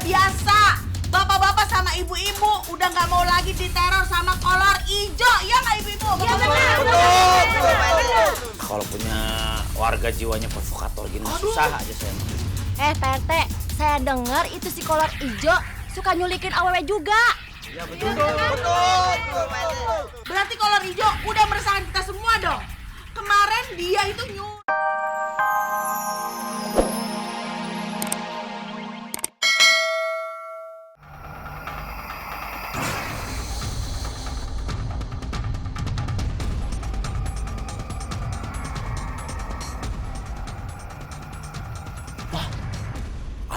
biasa. Bapak-bapak sama ibu-ibu udah nggak mau lagi diteror sama kolor ijo, ya nggak ibu-ibu? Iya benar. Betul. Kalau punya warga jiwanya provokator gini susah aja saya. Pak RT, saya dengar itu si kolor ijo suka nyulikin awewe juga. Iya betul. Berarti kolor ijo udah meresahkan kita semua dong. Kemarin dia itu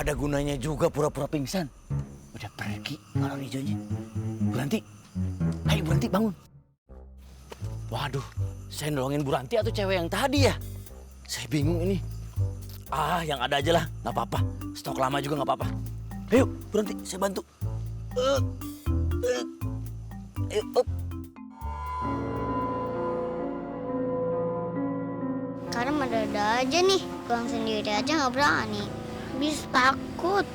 Ada gunanya juga pura-pura pingsan. Udah pergi kolor hijaunya. Buranti, ayo Buranti bangun. Waduh, saya nolongin Buranti atau cewek yang tadi ya? Saya bingung ini. Yang ada aja lah, nggak apa-apa. Stok lama juga nggak apa-apa. Ayo Buranti, saya bantu. Ayo, up. Karena ada aja nih, pulang sendiri aja nggak berani. Bis takut.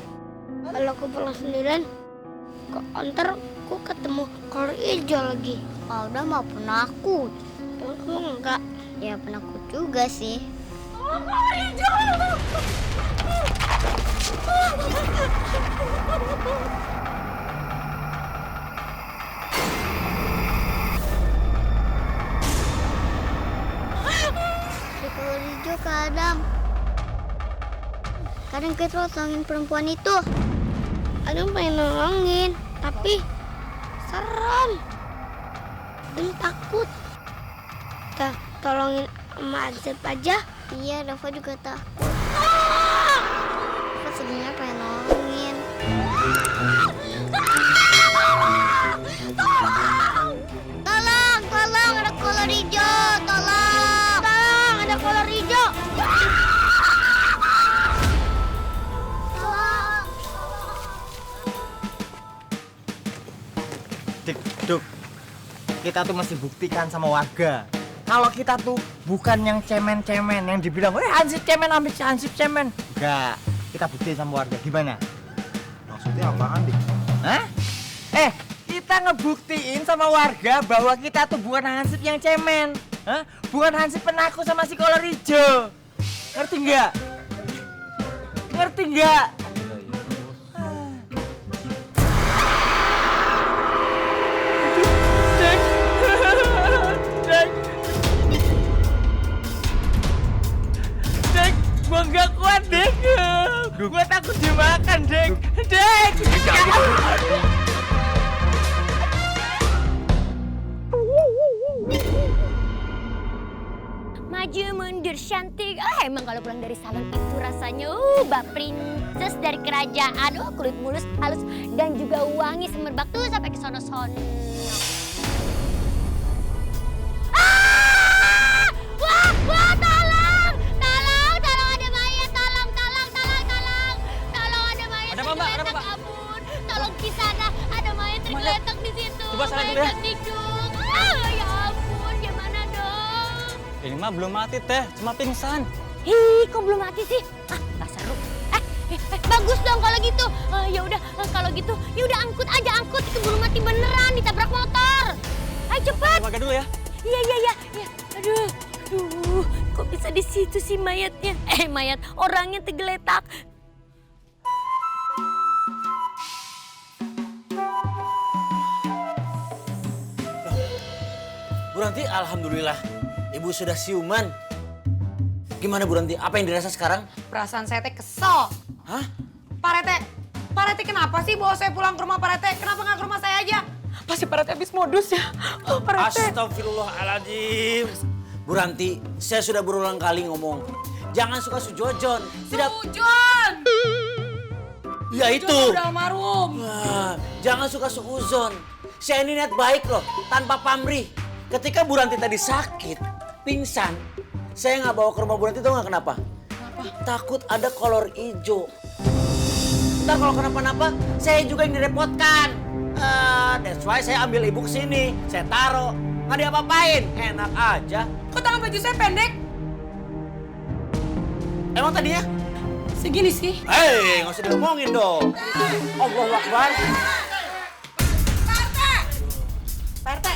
Kalau aku pulang sendirian, ntar aku ketemu kolor hijau lagi. Udah mau penakut. Aku enggak. Ya penakut juga sih. kolor ijo. Si kolor hijau kadang kita nolongin perempuan itu. Kadang pengen nolongin, tapi serem. Dan takut. Kita tolongin sama Azab aja. Iya, Rafa juga takut. Rafa sebenarnya pengen nolongin. Tolong, ada kolor hijau. Tolong, ada kolor hijau. Duk, kita tuh mesti buktikan sama warga kalau kita tuh bukan yang cemen-cemen yang dibilang, hansip cemen. Enggak, kita buktiin sama warga. Gimana? Maksudnya apaan, Dik? Hah? Kita ngebuktiin sama warga bahwa kita tuh bukan hansip yang cemen. Hah? Bukan hansip penakut sama si kolor hijau. Ngerti nggak? Gua nggak kuat, Dek. Gua takut dimakan, Dek. Maju mundur cantik. Emang kalau pulang dari salon itu rasanya bak princess dari kerajaan. Kulit mulus, halus dan juga wangi semerbak tuh sampai ke sono-sono. Wah, tolong ada mayat, tolong ada mayat tergeletak, ampun. Tolong Kisana, ada mayat tergeletak di situ. Coba saya dulu ya. Dikduk. Ya ampun, gimana dong? Ini mah belum mati, Teh. Cuma pingsan. Kok belum mati sih? Nggak seru. Bagus dong kalau gitu. Ya udah, kalau gitu, ya udah angkut itu belum mati beneran, ditabrak motor. Ayo cepat. Pakai dulu ya. Iya. Aduh, kok bisa di situ sih mayatnya? Mayat orangnya tergeletak. Buranti, alhamdulillah. Ibu sudah siuman. Gimana Buranti? Apa yang dirasa sekarang? Perasaan saya teh kesel. Hah? Pak Rete kenapa sih bawa saya pulang ke rumah Pak Rete? Kenapa nggak ke rumah saya aja? Pasti Pak Rete habis modus ya. Pak Rete. Astagfirullahaladzim. Buranti, saya sudah berulang kali ngomong. Jangan suka sujojon. Sujon! Ya itu. Sujon udah almarhum. Jangan suka suuzon. Saya ini niat baik loh, tanpa pamrih. Ketika Buranti tadi sakit, pingsan, saya nggak bawa ke rumah Buranti, tau nggak kenapa? Takut ada kolor ijo. Ntar kalau kenapa-napa, saya juga yang direpotkan. That's why saya ambil ibu ke sini, saya taruh. Nggak diapa-apain, enak aja. Kok tangan baju saya pendek? Emang tadinya? Segini sih. Hei, nggak usah diomongin dong. Allahu Akbar. Pak RT,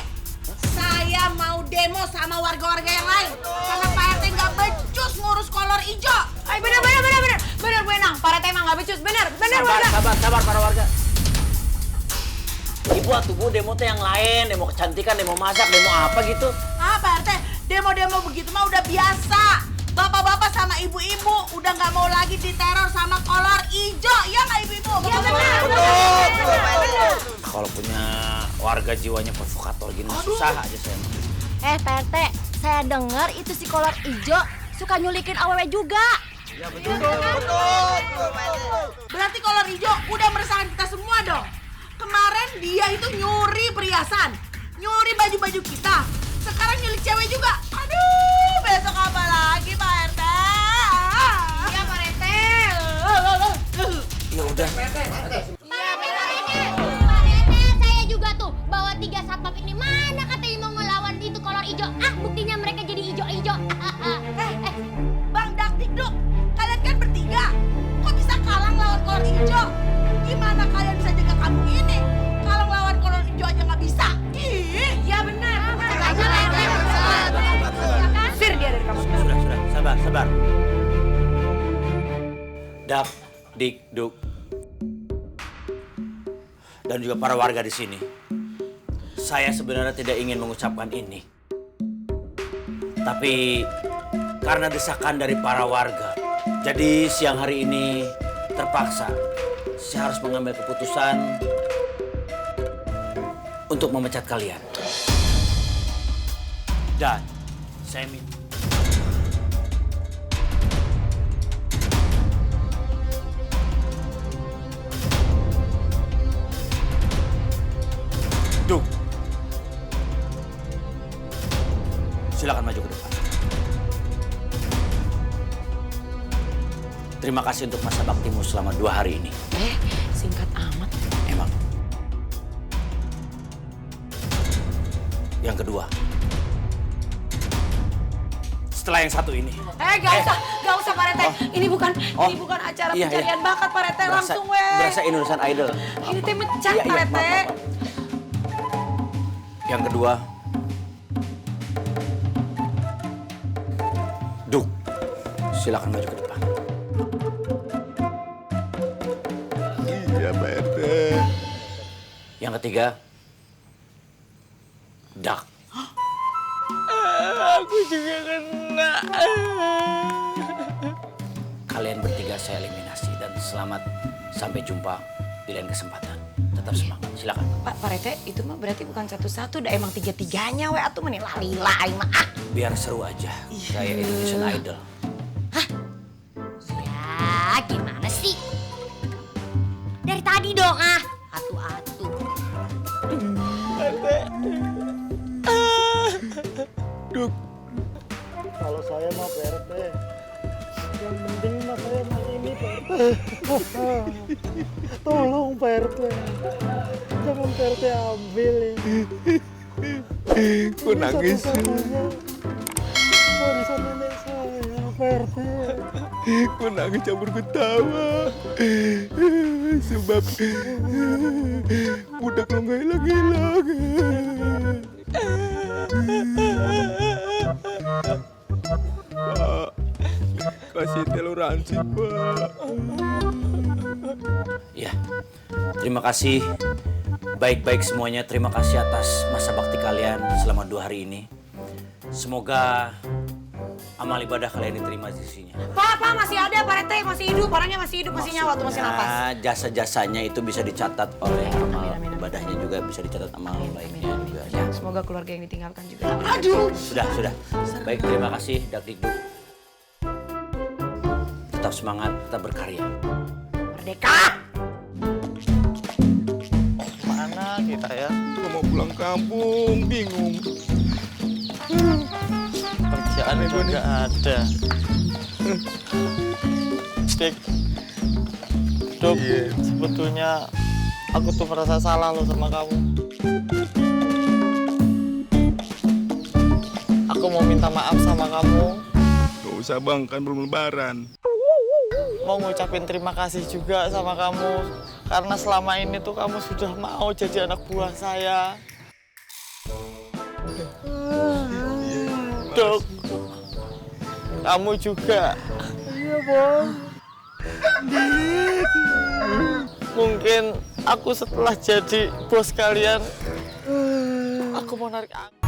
saya mau demo sama warga-warga yang lain. Karena Pak RT nggak becus ngurus kolor hijau. Ay, bener, Benang. Pak RT emang nggak becus, bener. Sabar para warga. Ibu atuh Bu, demo teh yang lain, demo kecantikan, demo masak, demo apa gitu. Ah Pak RT, demo-demo begitu mah udah biasa. Bapak-bapak sama ibu-ibu udah nggak mau lagi diteror sama kolor hijau, ya nggak ibu-ibu? Iya benar. Kalau punya warga jiwanya provokator gini susah aja saya. Pak RT, saya dengar itu si kolor ijo suka nyulikin awewe juga. Berarti kolor hijau udah meresahkan kita semua dong. Kemarin dia itu nyuri perhiasan, nyuri baju-baju kita. Sekarang nyulik cewek juga. Aduh, besok apa lagi Pak RT? Iya Pak RT. Ya udah. Pak RT, saya juga tuh bawa 3 satpam ini. Mana katanya mau ngelawan itu kolor ijo? Buktinya mereka jadi ijo-ijo. Bang Dakdikduk, kalian kan bertiga. Kok bisa kalah lawan kolor hijau? Gimana kalian bisa jaga kampung ini? Kalau lawan kolor hijau aja nggak bisa. Iya benar. Sir dia dari kamu. Sudah, sabar. Dak, Dik, Duk. Dan juga para warga di sini. Saya sebenarnya tidak ingin mengucapkan ini. Tapi karena desakan dari para warga, jadi siang hari ini terpaksa saya harus mengambil keputusan untuk memecat kalian. Dan saya minta Duk, silakan maju ke depan. Terima kasih untuk masa baktimu selama 2 hari ini. Singkat amat. Emang. Yang kedua, setelah yang satu ini. Gak usah Pak RT. Ini bukan acara Iya. pencarian bakat Pak RT, langsung Berasa Indonesian Idol. Ini teh mecat Iya, Pak RT. maaf. Yang kedua, Duk, silakan maju ke depan. Iya Pak RT. Yang ketiga, Dak. Aku juga kena. Kalian bertiga saya eliminasi dan selamat sampai jumpa di lain kesempatan. Tetap semangat, silakan. Pak RT itu mah berarti bukan satu-satu, udah emang 3-3-nya atuh meni lila mah. Biar seru aja, kayak Indonesian Idol. Ya, gimana sih? Dari tadi dong, atu-atu. Duk, kalau saya mah Pak RT, yang penting mah saya mah ini Pak RT. Tolong Pak RT, jangan Pak RT ambil ya. Kok nangis? Warisan nenek saya Pak RT. Kok nangis campur ketawa? Sebab budak lo nggak hilang-hilang. Pak, kasih toleransi Pak. Ya, terima kasih. Baik-baik semuanya, terima kasih atas masa bakti kalian selama 2 hari ini. Semoga amal ibadah kalian diterima di sisinya. Pak masih ada Pak RT, masih hidup, orangnya masih hidup, masih nyawa tuh, masih napas. Jasa-jasanya itu bisa dicatat oleh amal ibadahnya juga, bisa dicatat amal baiknya juga. Ya. Semoga keluarga yang ditinggalkan juga. Aduh. Sudah. Baik, terima kasih Dakdikduk. Tetap semangat, tetap berkarya. Merdeka! Mana kita ya? Gua mau pulang kampung, bingung. Kerjaan itu nggak ada. Dik, Duk, sebetulnya aku tuh merasa salah loh sama kamu. Aku mau minta maaf sama kamu. Gak usah bang, kan belum lebaran. mau ngucapin terima kasih juga sama kamu. Karena selama ini tuh kamu sudah mau jadi anak buah saya. Dok, kamu juga. Iya, Bang. Mungkin aku setelah jadi bos kalian, aku mau narik angkot.